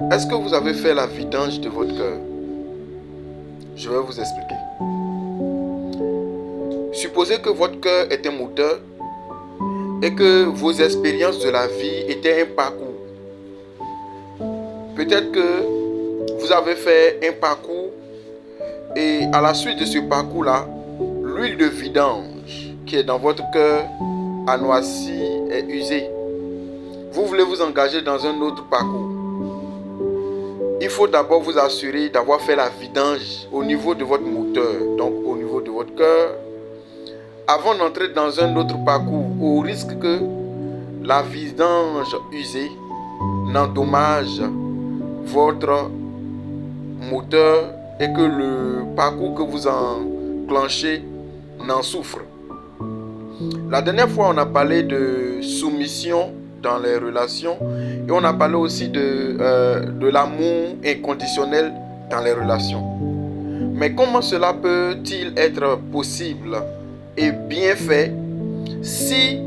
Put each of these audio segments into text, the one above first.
Est-ce que vous avez fait la vidange de votre cœur? Je vais vous expliquer. Supposez que votre cœur est un moteur et que vos expériences de la vie étaient un parcours. Peut-être que vous avez fait un parcours et à la suite de ce parcours-là, l'huile de vidange qui est dans votre cœur a noirci et usée. Vous voulez vous engager dans un autre parcours. Il faut d'abord vous assurer d'avoir fait la vidange au niveau de votre moteur, donc au niveau de votre cœur, avant d'entrer dans un autre parcours, au risque que la vidange usée n'endommage votre moteur et que le parcours que vous enclenchez n'en souffre. La dernière fois, on a parlé de soumission dans les relations et on a parlé aussi de l'amour inconditionnel dans les relations. Mais comment cela peut-il être possible et bien fait si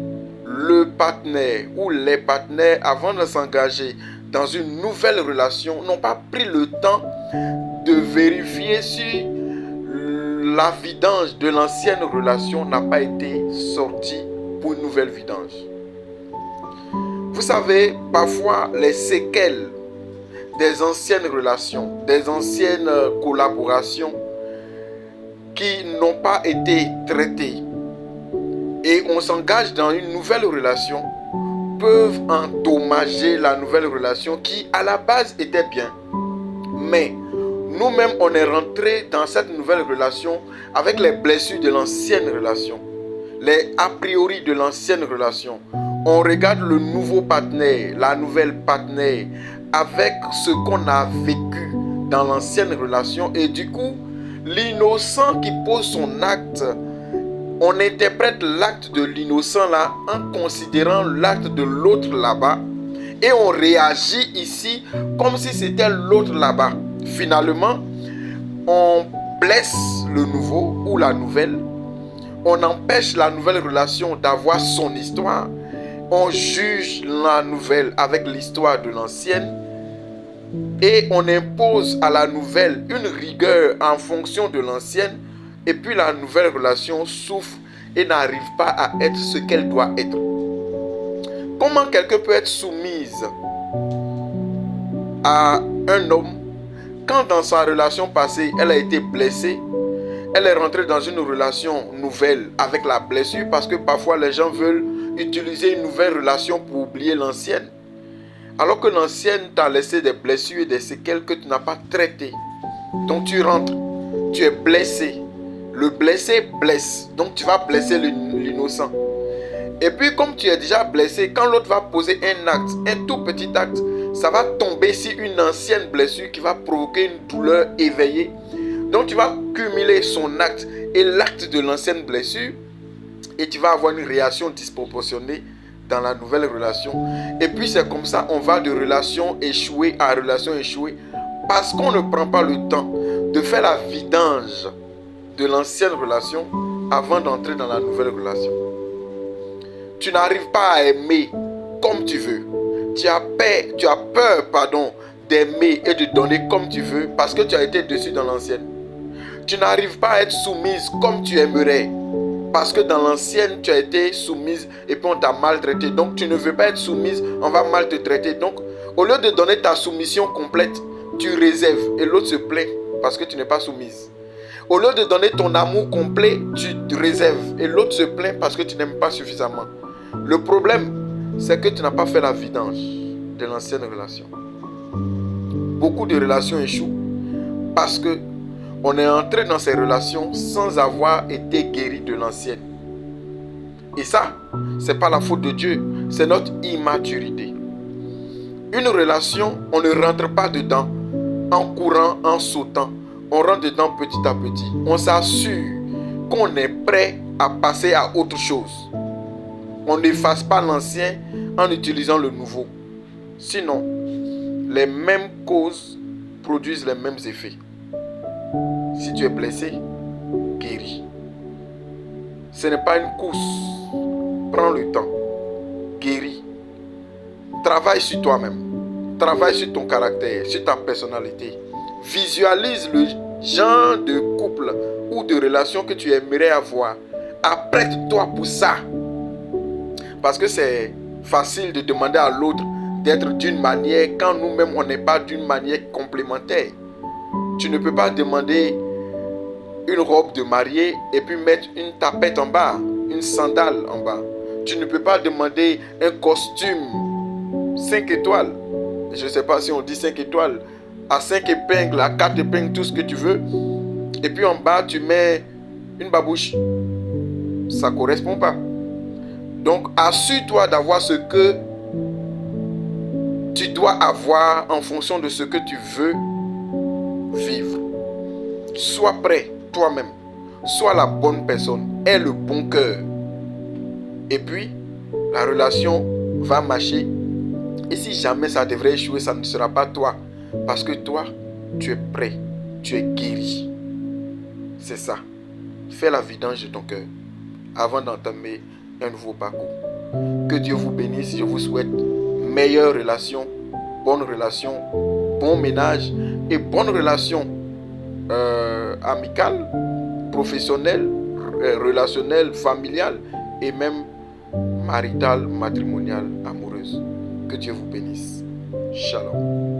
le partenaire ou les partenaires, avant de s'engager dans une nouvelle relation, n'ont pas pris le temps de vérifier si la vidange de l'ancienne relation n'a pas été sortie pour une nouvelle vidange. Vous savez, parfois les séquelles des anciennes relations, des anciennes collaborations qui n'ont pas été traitées et on s'engage dans une nouvelle relation peuvent endommager la nouvelle relation qui à la base était bien. Mais nous-mêmes, on est rentré dans cette nouvelle relation avec les blessures de l'ancienne relation, les a priori de l'ancienne relation. On regarde le nouveau partenaire, la nouvelle partenaire, avec ce qu'on a vécu dans l'ancienne relation. Et du coup, l'innocent qui pose son acte, on interprète l'acte de l'innocent là en considérant l'acte de l'autre là-bas. Et on réagit ici comme si c'était l'autre là-bas. Finalement, on blesse le nouveau ou la nouvelle. On empêche la nouvelle relation d'avoir son histoire. On juge la nouvelle avec l'histoire de l'ancienne. Et on impose à la nouvelle une rigueur en fonction de l'ancienne. Et puis la nouvelle relation souffre et n'arrive pas à être ce qu'elle doit être. Comment quelqu'un peut être soumise à un homme quand dans sa relation passée, elle a été blessée, elle est rentrée dans une relation nouvelle avec la blessure parce que parfois les gens veulent utiliser une nouvelle relation pour oublier l'ancienne. Alors que l'ancienne t'a laissé des blessures et des séquelles que tu n'as pas traitées. Donc tu rentres, tu es blessé. Le blessé blesse, donc tu vas blesser l'innocent. Et puis comme tu es déjà blessé, quand l'autre va poser un acte, un tout petit acte, ça va tomber sur une ancienne blessure qui va provoquer une douleur éveillée. Donc tu vas cumuler son acte et l'acte de l'ancienne blessure et tu vas avoir une réaction disproportionnée dans la nouvelle relation. Et puis c'est comme ça, on va de relation échouée à relation échouée parce qu'on ne prend pas le temps de faire la vidange de l'ancienne relation avant d'entrer dans la nouvelle relation. Tu n'arrives pas à aimer comme tu veux. Tu as peur d'aimer et de donner comme tu veux parce que tu as été déçu dans l'ancienne. Tu n'arrives pas à être soumise comme tu aimerais parce que dans l'ancienne, tu as été soumise et puis on t'a maltraité. Donc tu ne veux pas être soumise, on va mal te traiter. Donc au lieu de donner ta soumission complète, tu réserves et l'autre se plaint parce que tu n'es pas soumise. Au lieu de donner ton amour complet, tu te réserves et l'autre se plaint parce que tu n'aimes pas suffisamment. Le problème, c'est que tu n'as pas fait la vidange de l'ancienne relation. Beaucoup de relations échouent parce que on est entré dans ces relations sans avoir été guéri de l'ancienne. Et ça, c'est pas la faute de Dieu, c'est notre immaturité. Une relation, on ne rentre pas dedans en courant, en sautant. On rentre dedans petit à petit. On s'assure qu'on est prêt à passer à autre chose. On n'efface pas l'ancien en utilisant le nouveau. Sinon, les mêmes causes produisent les mêmes effets. Si tu es blessé, guéris. Ce n'est pas une course. Prends le temps. Guéris. Travaille sur toi-même. Travaille sur ton caractère, sur ta personnalité. Visualise le genre de couple ou de relation que tu aimerais avoir. Apprête-toi pour ça. Parce que c'est facile de demander à l'autre d'être d'une manière quand nous-mêmes on n'est pas d'une manière complémentaire. Tu ne peux pas demander une robe de mariée et puis mettre une tapette en bas, une sandale en bas. Tu ne peux pas demander un costume 5 étoiles. Je ne sais pas si on dit 5 étoiles. À 5 épingles, à 4 épingles, tout ce que tu veux. Et puis en bas, tu mets une babouche. Ça ne correspond pas. Donc, assure-toi d'avoir ce que tu dois avoir en fonction de ce que tu veux vivre. Sois prêt toi-même. Sois la bonne personne. Aie le bon cœur. Et puis, la relation va marcher. Et si jamais ça devrait échouer, ça ne sera pas toi. Parce que toi, tu es prêt. Tu es guéri. C'est ça. Fais la vidange de ton cœur avant d'entamer un nouveau parcours. Que Dieu vous bénisse. Je vous souhaite meilleure relation, bonne relation, bon ménage et bonne relation amicale, professionnelle, relationnelle, familiale et même maritale, matrimoniale, amoureuse. Que Dieu vous bénisse. Shalom.